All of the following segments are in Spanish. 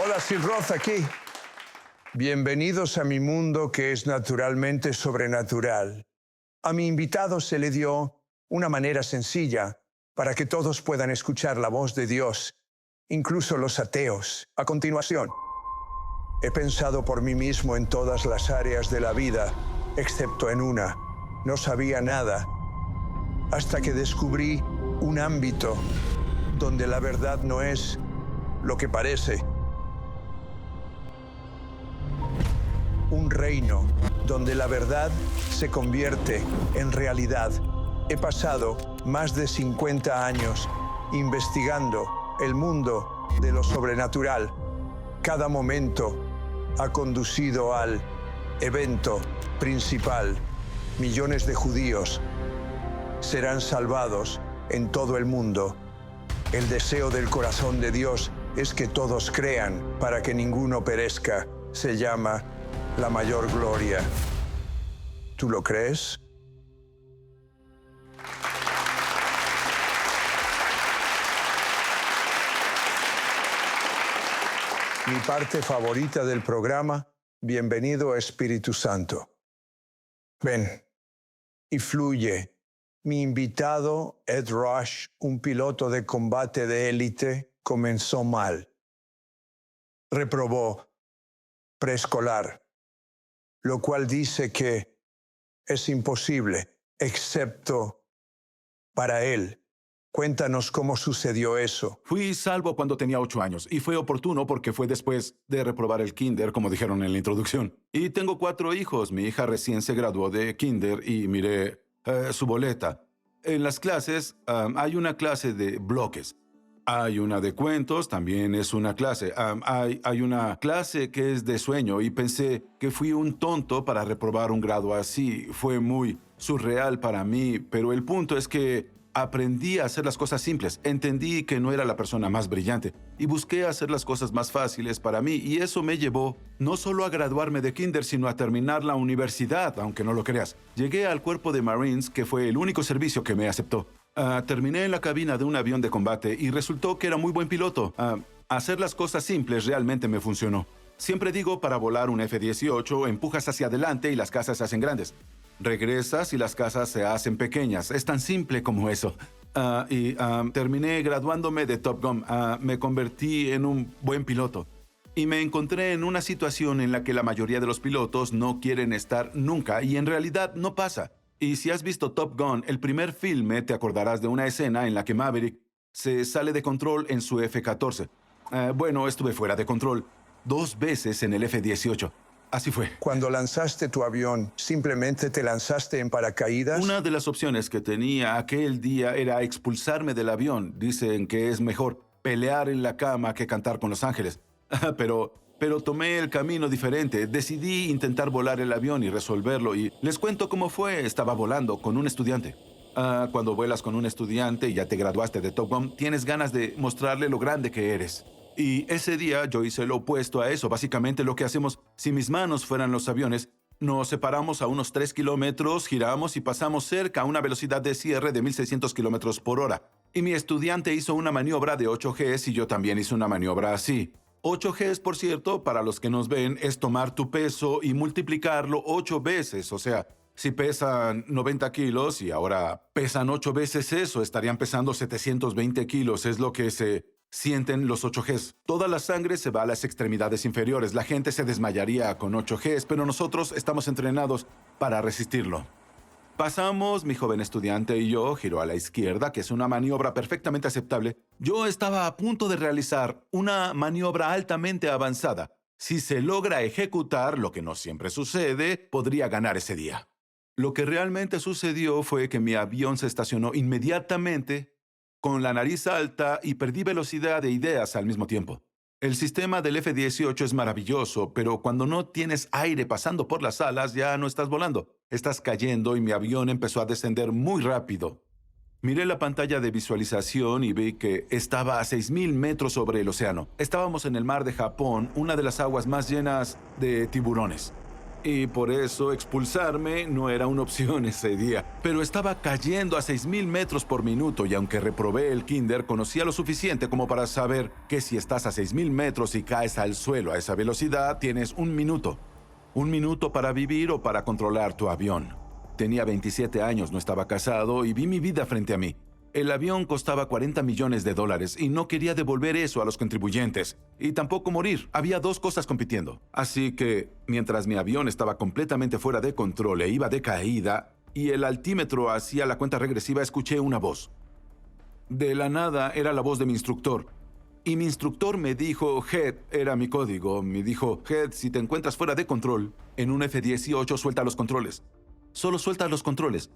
Hola, Sil Roth aquí. Bienvenidos a mi mundo que es naturalmente sobrenatural. A mi invitado se le dio una manera sencilla para que todos puedan escuchar la voz de Dios, incluso los ateos. A continuación, he pensado por mí mismo en todas las áreas de la vida, excepto en una. No sabía nada, hasta que descubrí un ámbito donde la verdad no es lo que parece. Un reino donde la verdad se convierte en realidad. He pasado más de 50 años investigando el mundo de lo sobrenatural. Cada momento ha conducido al evento principal. Millones de judíos serán salvados en todo el mundo. El deseo del corazón de Dios es que todos crean para que ninguno perezca. Se llama la mayor gloria. ¿Tú lo crees? Mi parte favorita del programa, bienvenido Espíritu Santo. Ven y fluye. Mi invitado, Ed Rush, un piloto de combate de élite, comenzó mal. Reprobó preescolar, lo cual dice que es imposible, excepto para él. Cuéntanos cómo sucedió eso. Fui salvo cuando tenía 8 años y fue oportuno porque fue después de reprobar el kinder, como dijeron en la introducción. Y tengo 4 hijos. Mi hija recién se graduó de kinder y miré su boleta. En las clases hay una clase de bloques. Hay una de cuentos, también es una clase. Hay una clase que es de sueño y pensé que fui un tonto para reprobar un grado así. Fue muy surreal para mí, pero el punto es que aprendí a hacer las cosas simples. Entendí que no era la persona más brillante y busqué hacer las cosas más fáciles para mí. Y eso me llevó no solo a graduarme de kinder, sino a terminar la universidad, aunque no lo creas. Llegué al cuerpo de Marines, que fue el único servicio que me aceptó. Terminé en la cabina de un avión de combate y resultó que era muy buen piloto. Hacer las cosas simples realmente me funcionó. Siempre digo, para volar un F-18, empujas hacia adelante y las casas se hacen grandes. Regresas y las casas se hacen pequeñas. Es tan simple como eso. Terminé graduándome de Top Gun. Me convertí en un buen piloto. Y me encontré en una situación en la que la mayoría de los pilotos no quieren estar nunca y en realidad no pasa. Y si has visto Top Gun, el primer filme, te acordarás de una escena en la que Maverick se sale de control en su F-14. Bueno, estuve fuera de control 2 veces en el F-18. Así fue. Cuando lanzaste tu avión, ¿simplemente te lanzaste en paracaídas? Una de las opciones que tenía aquel día era expulsarme del avión. Dicen que es mejor pelear en la cama que cantar con los ángeles. Pero tomé el camino diferente. Decidí intentar volar el avión y resolverlo. Y les cuento cómo fue. Estaba volando con un estudiante. Cuando vuelas con un estudiante y ya te graduaste de Top Gun, tienes ganas de mostrarle lo grande que eres. Y ese día yo hice lo opuesto a eso. Básicamente lo que hacemos, si mis manos fueran los aviones, nos separamos a unos 3 kilómetros, giramos y pasamos cerca a una velocidad de cierre de 1,600 kilómetros por hora. Y mi estudiante hizo una maniobra de 8 Gs y yo también hice una maniobra así. 8 Gs, por cierto, para los que nos ven, es tomar tu peso y multiplicarlo 8 veces. O sea, si pesan 90 kilos y ahora pesan 8 veces eso, estarían pesando 720 kilos. Es lo que se sienten los 8 Gs. Toda la sangre se va a las extremidades inferiores. La gente se desmayaría con 8 Gs, pero nosotros estamos entrenados para resistirlo. Pasamos, mi joven estudiante y yo, giró a la izquierda, que es una maniobra perfectamente aceptable. Yo estaba a punto de realizar una maniobra altamente avanzada. Si se logra ejecutar, lo que no siempre sucede, podría ganar ese día. Lo que realmente sucedió fue que mi avión se estacionó inmediatamente con la nariz alta y perdí velocidad de ideas al mismo tiempo. El sistema del F-18 es maravilloso, pero cuando no tienes aire pasando por las alas, ya no estás volando. Estás cayendo y mi avión empezó a descender muy rápido. Miré la pantalla de visualización y vi que estaba a 6,000 metros sobre el océano. Estábamos en el mar de Japón, una de las aguas más llenas de tiburones. Y por eso expulsarme no era una opción ese día. Pero estaba cayendo a 6,000 metros por minuto y aunque reprobé el kinder, conocía lo suficiente como para saber que si estás a 6,000 metros y caes al suelo a esa velocidad, tienes un minuto. Un minuto para vivir o para controlar tu avión. Tenía 27 años, no estaba casado y vi mi vida frente a mí. El avión costaba $40 millones y no quería devolver eso a los contribuyentes. Y tampoco morir. Había dos cosas compitiendo. Así que, mientras mi avión estaba completamente fuera de control e iba de caída, y el altímetro hacía la cuenta regresiva, escuché una voz. De la nada era la voz de mi instructor. Y mi instructor me dijo, Head, era mi código, me dijo, Head, si te encuentras fuera de control, en un F-18 suelta los controles. Solo suelta los controles.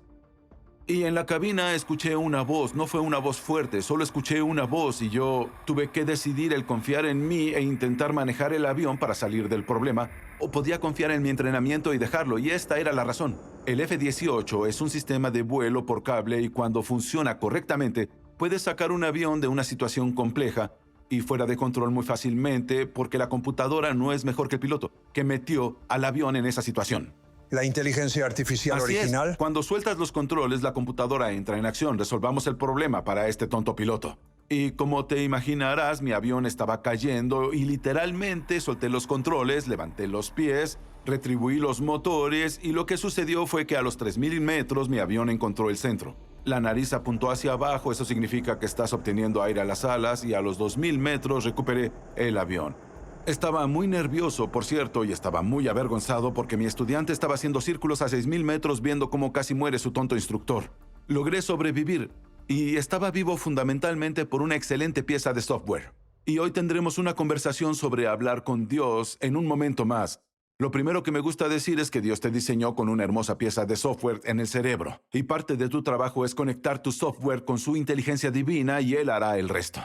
Y en la cabina escuché una voz, no fue una voz fuerte, solo escuché una voz y yo tuve que decidir el confiar en mí e intentar manejar el avión para salir del problema, o podía confiar en mi entrenamiento y dejarlo, y esta era la razón. El F-18 es un sistema de vuelo por cable y cuando funciona correctamente, puedes sacar un avión de una situación compleja y fuera de control muy fácilmente porque la computadora no es mejor que el piloto, que metió al avión en esa situación. La inteligencia artificial Así original. es. Cuando sueltas los controles, la computadora entra en acción. Resolvamos el problema para este tonto piloto. Y como te imaginarás, mi avión estaba cayendo y literalmente solté los controles, levanté los pies, retribuí los motores y lo que sucedió fue que a los 3,000 metros mi avión encontró el centro. La nariz apuntó hacia abajo, eso significa que estás obteniendo aire a las alas y a los 2,000 metros recuperé el avión. Estaba muy nervioso, por cierto, y estaba muy avergonzado porque mi estudiante estaba haciendo círculos a 6,000 metros viendo cómo casi muere su tonto instructor. Logré sobrevivir y estaba vivo fundamentalmente por una excelente pieza de software. Y hoy tendremos una conversación sobre hablar con Dios en un momento más. Lo primero que me gusta decir es que Dios te diseñó con una hermosa pieza de software en el cerebro. Y parte de tu trabajo es conectar tu software con su inteligencia divina y Él hará el resto.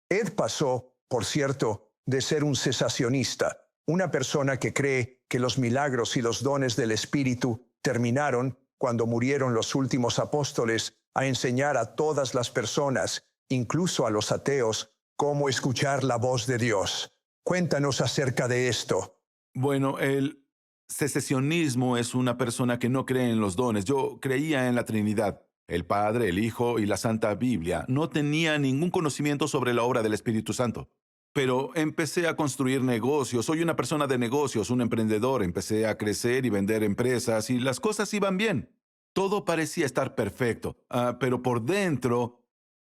Ed pasó, por cierto, de ser un cesacionista, una persona que cree que los milagros y los dones del Espíritu terminaron cuando murieron los últimos apóstoles, a enseñar a todas las personas, incluso a los ateos, cómo escuchar la voz de Dios. Cuéntanos acerca de esto. Bueno, el secesionismo es una persona que no cree en los dones. Yo creía en la Trinidad, el Padre, el Hijo y la Santa Biblia. No tenía ningún conocimiento sobre la obra del Espíritu Santo. Pero empecé a construir negocios. Soy una persona de negocios, un emprendedor. Empecé a crecer y vender empresas y las cosas iban bien. Todo parecía estar perfecto. Pero por dentro,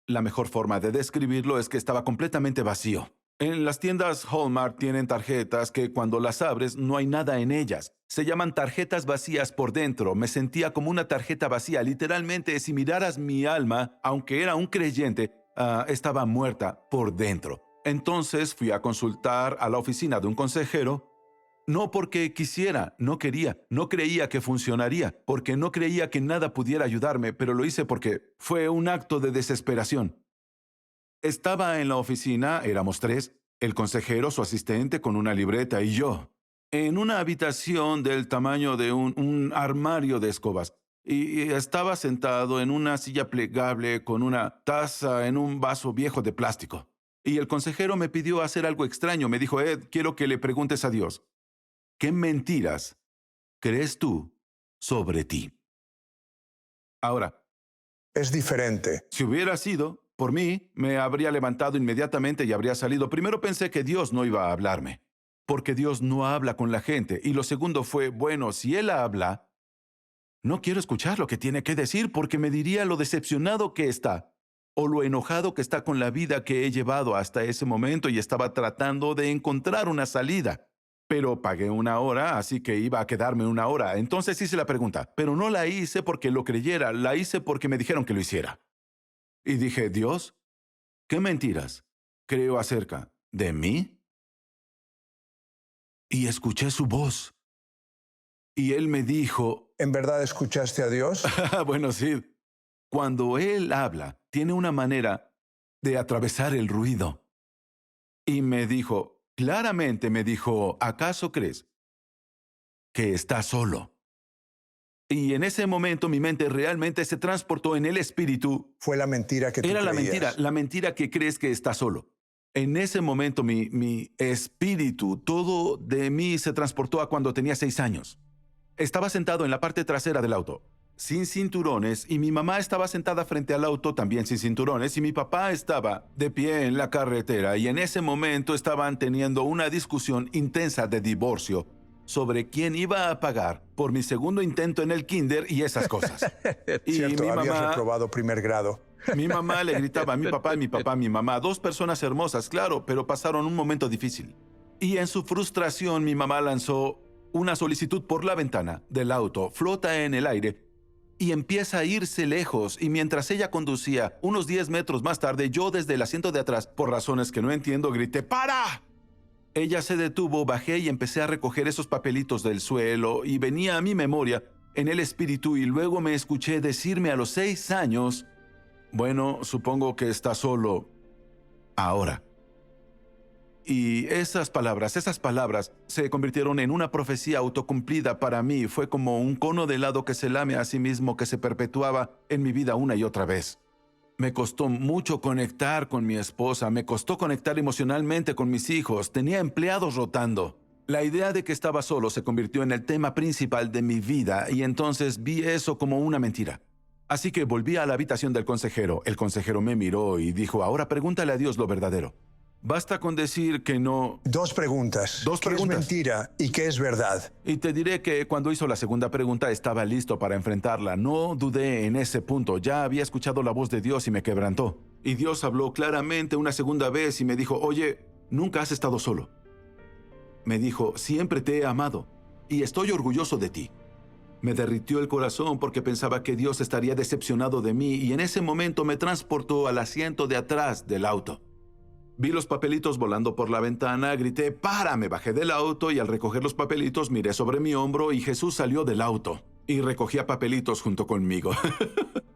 la mejor forma de describirlo es que estaba completamente vacío. En las tiendas Hallmark tienen tarjetas que cuando las abres no hay nada en ellas. Se llaman tarjetas vacías por dentro. Me sentía como una tarjeta vacía. Literalmente, si miraras mi alma, aunque era un creyente, estaba muerta por dentro. Entonces fui a consultar a la oficina de un consejero, no porque quisiera, no quería, no creía que funcionaría, porque no creía que nada pudiera ayudarme, pero lo hice porque fue un acto de desesperación. Estaba en la oficina, éramos 3, el consejero, su asistente con una libreta y yo, en una habitación del tamaño de un armario de escobas. Y estaba sentado en una silla plegable con una taza en un vaso viejo de plástico. Y el consejero me pidió hacer algo extraño. Me dijo, Ed, quiero que le preguntes a Dios, ¿qué mentiras crees tú sobre ti? Ahora, Es diferente. si hubiera sido por mí, me habría levantado inmediatamente y habría salido. Primero pensé que Dios no iba a hablarme, porque Dios no habla con la gente. Y lo segundo fue, bueno, si Él habla, no quiero escuchar lo que tiene que decir porque me diría lo decepcionado que está. O lo enojado que está con la vida que he llevado hasta ese momento y estaba tratando de encontrar una salida. Pero pagué 1 hora, así que iba a quedarme 1 hora. Entonces hice la pregunta, pero no la hice porque lo creyera, la hice porque me dijeron que lo hiciera. Y dije, Dios, ¿qué mentiras creo acerca de mí? Y escuché su voz. Y Él me dijo, ¿En verdad escuchaste a Dios? bueno, sí. Cuando Él habla, tiene una manera de atravesar el ruido. Y me dijo, claramente me dijo, ¿acaso crees que estás solo? Y en ese momento mi mente realmente se transportó en el espíritu. Fue la mentira que tú Era creías. la mentira que crees que estás solo. En ese momento mi espíritu, todo de mí se transportó a cuando tenía 6 años. Estaba sentado en la parte trasera del auto, sin cinturones, y mi mamá estaba sentada frente al auto también sin cinturones, y mi papá estaba de pie en la carretera, y en ese momento estaban teniendo una discusión intensa de divorcio sobre quién iba a pagar por mi segundo intento en el kinder y esas cosas. Y Cierto, mi habías mamá... reprobado primer grado. Mi mamá le gritaba a mi papá, a mi mamá, dos personas hermosas, claro, pero pasaron un momento difícil. Y en su frustración, mi mamá lanzó una solicitud por la ventana del auto, flota en el aire y empieza a irse lejos. Y mientras ella conducía, unos 10 metros más tarde, yo desde el asiento de atrás, por razones que no entiendo, grité, ¡para! Ella se detuvo, bajé y empecé a recoger esos papelitos del suelo y venía a mi memoria en el espíritu y luego me escuché decirme a los 6 años, bueno, supongo que está solo ahora. Y esas palabras se convirtieron en una profecía autocumplida para mí. Fue como un cono de helado que se lame a sí mismo que se perpetuaba en mi vida una y otra vez. Me costó mucho conectar con mi esposa, me costó conectar emocionalmente con mis hijos, tenía empleados rotando. La idea de que estaba solo se convirtió en el tema principal de mi vida y entonces vi eso como una mentira. Así que volví a la habitación del consejero. El consejero me miró y dijo, ahora pregúntale a Dios lo verdadero. Basta con decir que no... Dos preguntas. ¿Qué es mentira y qué es verdad? Y te diré que cuando hizo la segunda pregunta estaba listo para enfrentarla. No dudé en ese punto. Ya había escuchado la voz de Dios y me quebrantó. Y Dios habló claramente una segunda vez y me dijo, oye, nunca has estado solo. Me dijo, siempre te he amado y estoy orgulloso de ti. Me derritió el corazón porque pensaba que Dios estaría decepcionado de mí y en ese momento me transportó al asiento de atrás del auto. Vi los papelitos volando por la ventana, grité, ¡para! Me bajé del auto y al recoger los papelitos miré sobre mi hombro y Jesús salió del auto y recogía papelitos junto conmigo.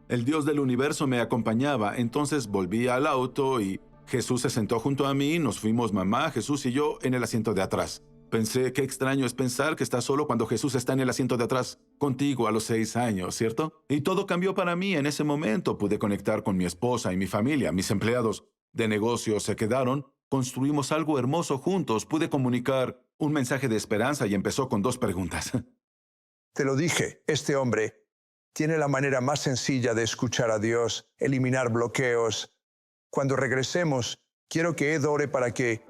El Dios del universo me acompañaba, entonces volví al auto y Jesús se sentó junto a mí, nos fuimos mamá, Jesús y yo en el asiento de atrás. Pensé, qué extraño es pensar que estás solo cuando Jesús está en el asiento de atrás, contigo a los 6 años, ¿cierto? Y todo cambió para mí en ese momento. Pude conectar con mi esposa y mi familia, mis empleados de negocio se quedaron, construimos algo hermoso juntos, pude comunicar un mensaje de esperanza y empezó con 2 preguntas. Te lo dije, este hombre tiene la manera más sencilla de escuchar a Dios, eliminar bloqueos. Cuando regresemos, quiero que Ed ore para que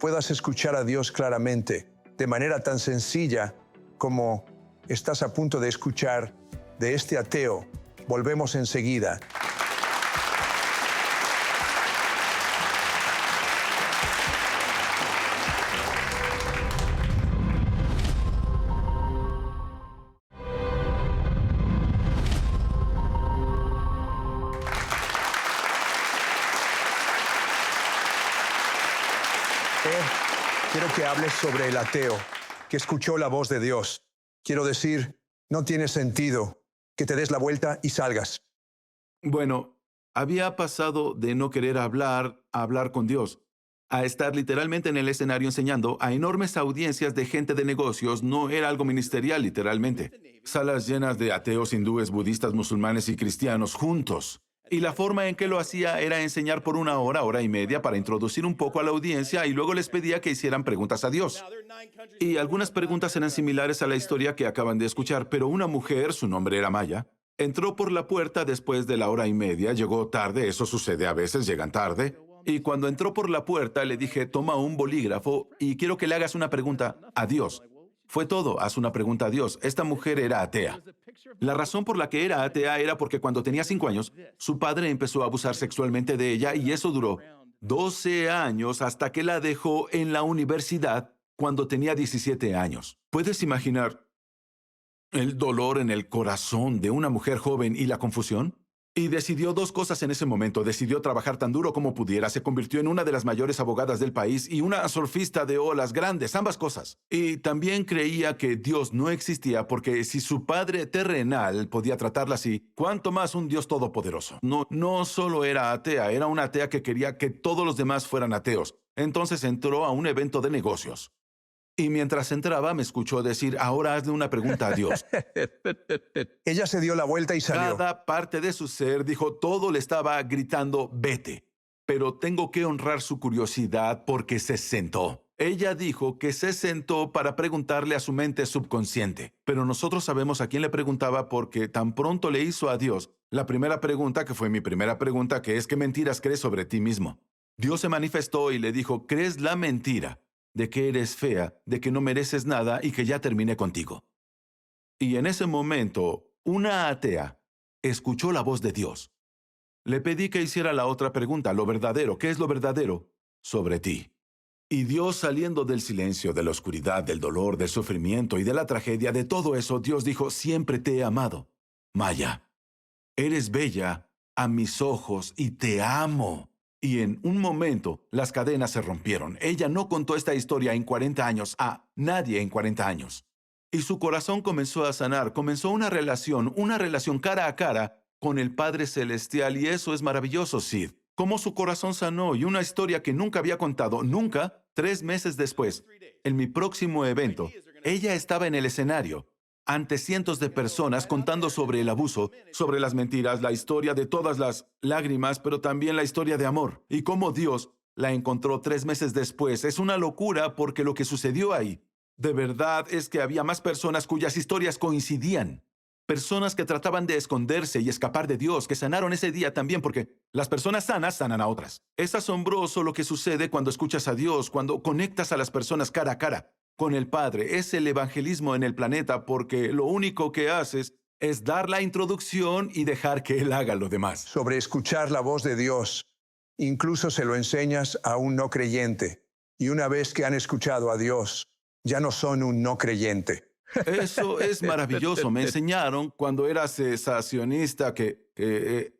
puedas escuchar a Dios claramente, de manera tan sencilla como estás a punto de escuchar de este ateo. Volvemos enseguida. Quiero que hables sobre el ateo que escuchó la voz de Dios. Quiero decir, no tiene sentido que te des la vuelta y salgas. Bueno, había pasado de no querer hablar a hablar con Dios, a estar literalmente en el escenario enseñando a enormes audiencias de gente de negocios. No era algo ministerial, literalmente. Salas llenas de ateos, hindúes, budistas, musulmanes y cristianos juntos. Y la forma en que lo hacía era enseñar por 1 hora, hora y media para introducir un poco a la audiencia y luego les pedía que hicieran preguntas a Dios. Y algunas preguntas eran similares a la historia que acaban de escuchar, pero una mujer, su nombre era Maya, entró por la puerta después de la hora y media, llegó tarde, eso sucede a veces, llegan tarde. Y cuando entró por la puerta le dije, toma un bolígrafo y quiero que le hagas una pregunta a Dios. Fue todo, haz una pregunta a Dios. Esta mujer era atea. La razón por la que era atea era porque cuando tenía 5 años, su padre empezó a abusar sexualmente de ella y eso duró 12 años hasta que la dejó en la universidad cuando tenía 17 años. ¿Puedes imaginar el dolor en el corazón de una mujer joven y la confusión? Y decidió 2 cosas en ese momento. Decidió trabajar tan duro como pudiera. Se convirtió en una de las mayores abogadas del país y una surfista de olas grandes, ambas cosas. Y también creía que Dios no existía porque si su padre terrenal podía tratarla así, ¿cuánto más un Dios todopoderoso? No solo era atea, era una atea que quería que todos los demás fueran ateos. Entonces entró a un evento de negocios. Y mientras entraba me escuchó decir, ahora hazle una pregunta a Dios. Ella se dio la vuelta y salió. Cada parte de su ser dijo, todo le estaba gritando, vete. Pero tengo que honrar su curiosidad porque se sentó. Ella dijo que se sentó para preguntarle a su mente subconsciente. Pero nosotros sabemos a quién le preguntaba porque tan pronto le hizo a Dios la primera pregunta, que fue mi primera pregunta, que es: ¿qué mentiras crees sobre ti mismo? Dios se manifestó y le dijo: ¿crees la mentira de que eres fea, de que no mereces nada y que ya terminé contigo? Y en ese momento, una atea escuchó la voz de Dios. Le pedí que hiciera la otra pregunta: lo verdadero, ¿qué es lo verdadero sobre ti? Y Dios, saliendo del silencio, de la oscuridad, del dolor, del sufrimiento y de la tragedia, de todo eso, Dios dijo: siempre te he amado. Maya, eres bella a mis ojos y te amo. Y en un momento, las cadenas se rompieron. Ella no contó esta historia en 40 años a nadie en 40 años. Y su corazón comenzó a sanar, comenzó una relación cara a cara con el Padre Celestial, y eso es maravilloso, Sid. Cómo su corazón sanó, y una historia que nunca había contado, nunca. 3 meses después, en mi próximo evento, ella estaba en el escenario, ante cientos de personas, contando sobre el abuso, sobre las mentiras, la historia de todas las lágrimas, pero también la historia de amor, y cómo Dios la encontró 3 meses después. Es una locura porque lo que sucedió ahí, de verdad, es que había más personas cuyas historias coincidían. Personas que trataban de esconderse y escapar de Dios, que sanaron ese día también, porque las personas sanas sanan a otras. Es asombroso lo que sucede cuando escuchas a Dios, cuando conectas a las personas cara a cara con el Padre. Es el evangelismo en el planeta, porque lo único que haces es dar la introducción y dejar que Él haga lo demás. Sobre escuchar la voz de Dios, incluso se lo enseñas a un no creyente. Y una vez que han escuchado a Dios, ya no son un no creyente. Eso es maravilloso. Me enseñaron cuando era cesacionista que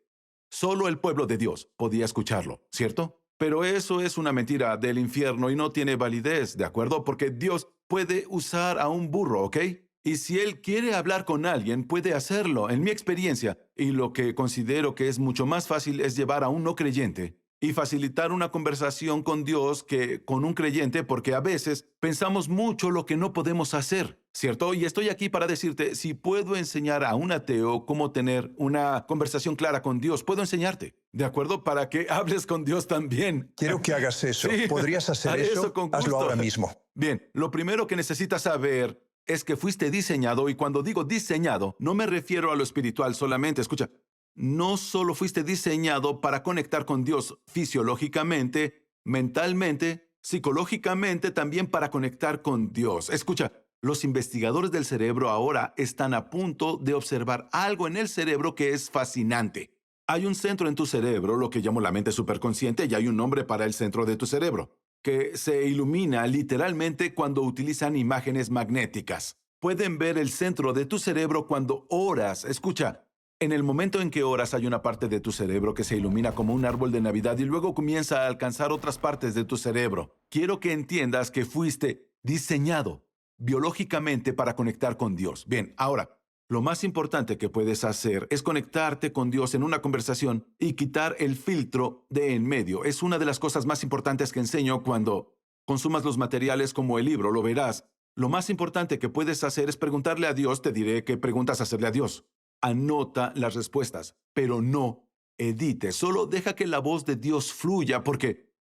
solo el pueblo de Dios podía escucharlo, ¿cierto? Pero eso es una mentira del infierno y no tiene validez, ¿de acuerdo? Porque Dios puede usar a un burro, ¿ok? Y si Él quiere hablar con alguien, puede hacerlo. En mi experiencia, y lo que considero que es mucho más fácil, es llevar a un no creyente y facilitar una conversación con Dios que con un creyente, porque a veces pensamos mucho lo que no podemos hacer, ¿cierto? Y estoy aquí para decirte: si puedo enseñar a un ateo cómo tener una conversación clara con Dios, puedo enseñarte, ¿de acuerdo? Para que hables con Dios también. Quiero que hagas eso. Sí. ¿Podrías hacer Haré eso? con Hazlo gusto. ahora mismo. Bien, lo primero que necesitas saber es que fuiste diseñado, y cuando digo diseñado, no me refiero a lo espiritual solamente. Escucha, no solo fuiste diseñado para conectar con Dios fisiológicamente, mentalmente, psicológicamente, también para conectar con Dios. Escucha, los investigadores del cerebro ahora están a punto de observar algo en el cerebro que es fascinante. Hay un centro en tu cerebro, lo que llamo la mente superconsciente, y hay un nombre para el centro de tu cerebro, que se ilumina literalmente cuando utilizan imágenes magnéticas. Pueden ver el centro de tu cerebro cuando oras. Escucha, en el momento en que oras hay una parte de tu cerebro que se ilumina como un árbol de Navidad y luego comienza a alcanzar otras partes de tu cerebro. Quiero que entiendas que fuiste diseñado biológicamente para conectar con Dios. Bien, ahora, lo más importante que puedes hacer es conectarte con Dios en una conversación y quitar el filtro de en medio. Es una de las cosas más importantes que enseño cuando consumas los materiales como el libro, lo verás. Lo más importante que puedes hacer es preguntarle a Dios. Te diré qué preguntas hacerle a Dios. Anota las respuestas, pero no edites. Solo deja que la voz de Dios fluya, porque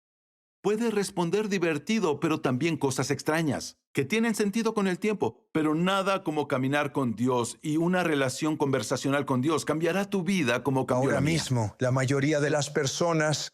puede responder divertido, pero también cosas extrañas, que tienen sentido con el tiempo, pero nada como caminar con Dios, y una relación conversacional con Dios cambiará tu vida como cambió Ahora la mía. mismo, la mayoría de las personas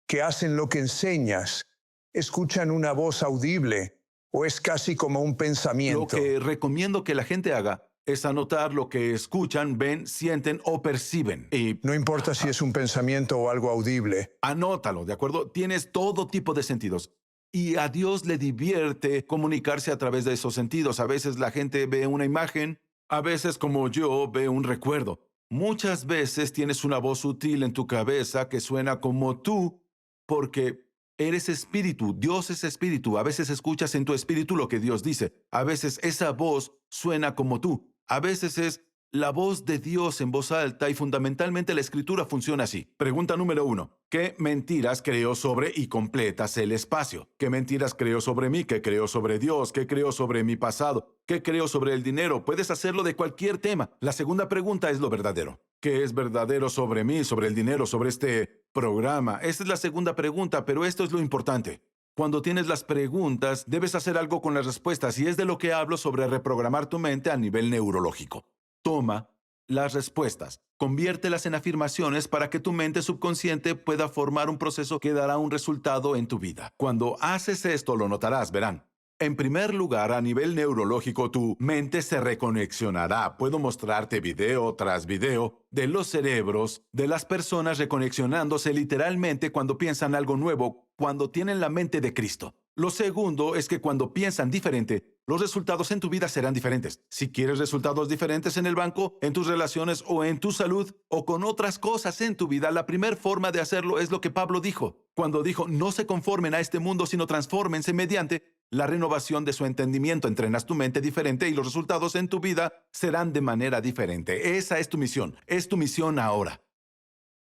que hacen lo que enseñas escuchan una voz audible o es casi como un Lo pensamiento. que recomiendo que la gente haga es anotar lo que escuchan, ven, sienten o perciben. Y No importa si es un pensamiento o algo audible. anótalo, ¿de acuerdo? Tienes todo tipo de sentidos. Y a Dios le divierte comunicarse a través de esos sentidos. A veces la gente ve una imagen, a veces, como yo, ve un recuerdo. Muchas veces tienes una voz sutil en tu cabeza que suena como tú, porque eres espíritu. Dios es espíritu. A veces escuchas en tu espíritu lo que Dios dice. A veces esa voz suena como tú. A veces es la voz de Dios en voz alta, y fundamentalmente la escritura funciona así. Pregunta número 1. ¿Qué mentiras creo sobre? Y completas el espacio. ¿Qué mentiras creo sobre mí? ¿Qué creo sobre Dios? ¿Qué creo sobre mi pasado? ¿Qué creo sobre el dinero? Puedes hacerlo de cualquier tema. La segunda pregunta es lo verdadero. ¿Qué es verdadero sobre mí, sobre el dinero, sobre este programa? Esta es la segunda pregunta, pero esto es lo importante. Cuando tienes las preguntas, debes hacer algo con las respuestas, y es de lo que hablo sobre reprogramar tu mente a nivel neurológico. Toma las respuestas, conviértelas en afirmaciones para que tu mente subconsciente pueda formar un proceso que dará un resultado en tu vida. Cuando haces esto, lo notarás, verán. En primer lugar, a nivel neurológico, tu mente se reconexionará. Puedo mostrarte video tras video de los cerebros de las personas reconexionándose literalmente cuando piensan algo nuevo, cuando tienen la mente de Cristo. Lo segundo es que cuando piensan diferente, los resultados en tu vida serán diferentes. Si quieres resultados diferentes en el banco, en tus relaciones o en tu salud o con otras cosas en tu vida, la primera forma de hacerlo es lo que Pablo dijo. Cuando dijo, no se conformen a este mundo, sino transfórmense mediante la renovación de su entendimiento. Entrenas tu mente diferente y los resultados en tu vida serán de manera diferente. Esa es tu misión. Es tu misión ahora.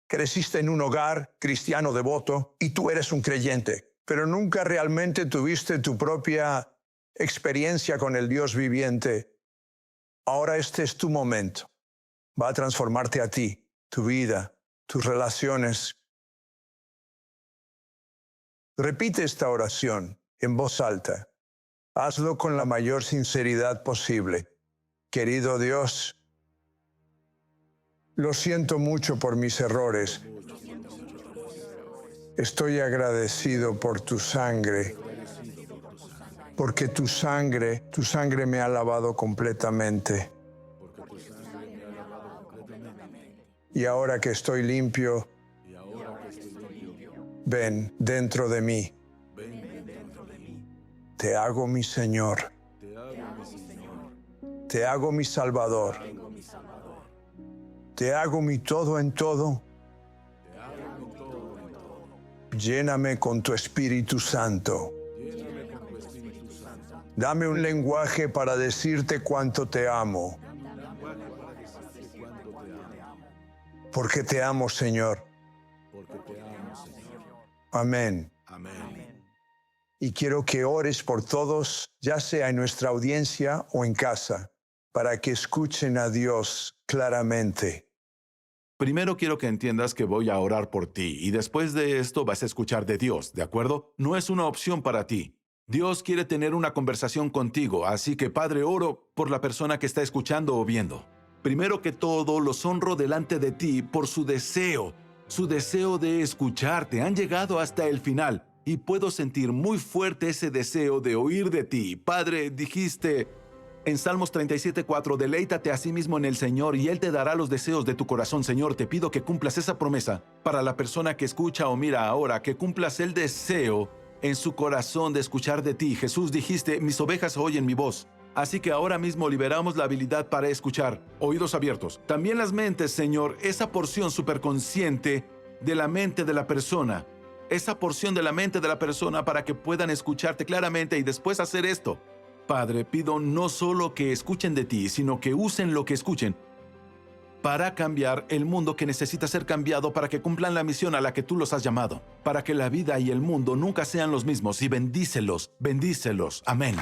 Creciste en un hogar cristiano devoto y tú eres un creyente, pero nunca realmente tuviste tu propia experiencia con el Dios viviente. Ahora este es tu momento. Va a transformarte a ti, tu vida, tus relaciones. Repite esta oración en voz alta. Hazlo con la mayor sinceridad posible. Querido Dios, lo siento mucho por mis errores. Estoy agradecido por tu sangre, porque tu sangre me ha lavado completamente. Y ahora que estoy limpio, ven dentro de mí. Te hago mi Señor. Te hago mi Salvador. Te hago mi todo en todo. Lléname con tu Espíritu Santo. Dame un lenguaje para decirte cuánto te amo. Porque te amo, Señor. Amén. Y quiero que ores por todos, ya sea en nuestra audiencia o en casa, para que escuchen a Dios claramente. Primero quiero que entiendas que voy a orar por ti y después de esto vas a escuchar de Dios, ¿de acuerdo? No es una opción para ti. Dios quiere tener una conversación contigo, así que Padre, oro por la persona que está escuchando o viendo. Primero que todo, los honro delante de ti por su deseo de escucharte. Han llegado hasta el final y puedo sentir muy fuerte ese deseo de oír de ti. Padre, dijiste en Salmos 37:4, deleítate a sí mismo en el Señor y Él te dará los deseos de tu corazón. Señor, te pido que cumplas esa promesa para la persona que escucha o mira ahora, que cumplas el deseo en su corazón de escuchar de ti. Jesús, dijiste, mis ovejas oyen mi voz. Así que ahora mismo liberamos la habilidad para escuchar, oídos abiertos. También las mentes, Señor, esa porción superconsciente de la mente de la persona. Esa porción de la mente de la persona para que puedan escucharte claramente y después hacer esto. Padre, pido no solo que escuchen de ti, sino que usen lo que escuchen para cambiar el mundo que necesita ser cambiado, para que cumplan la misión a la que tú los has llamado, para que la vida y el mundo nunca sean los mismos, y bendícelos, bendícelos. Amén.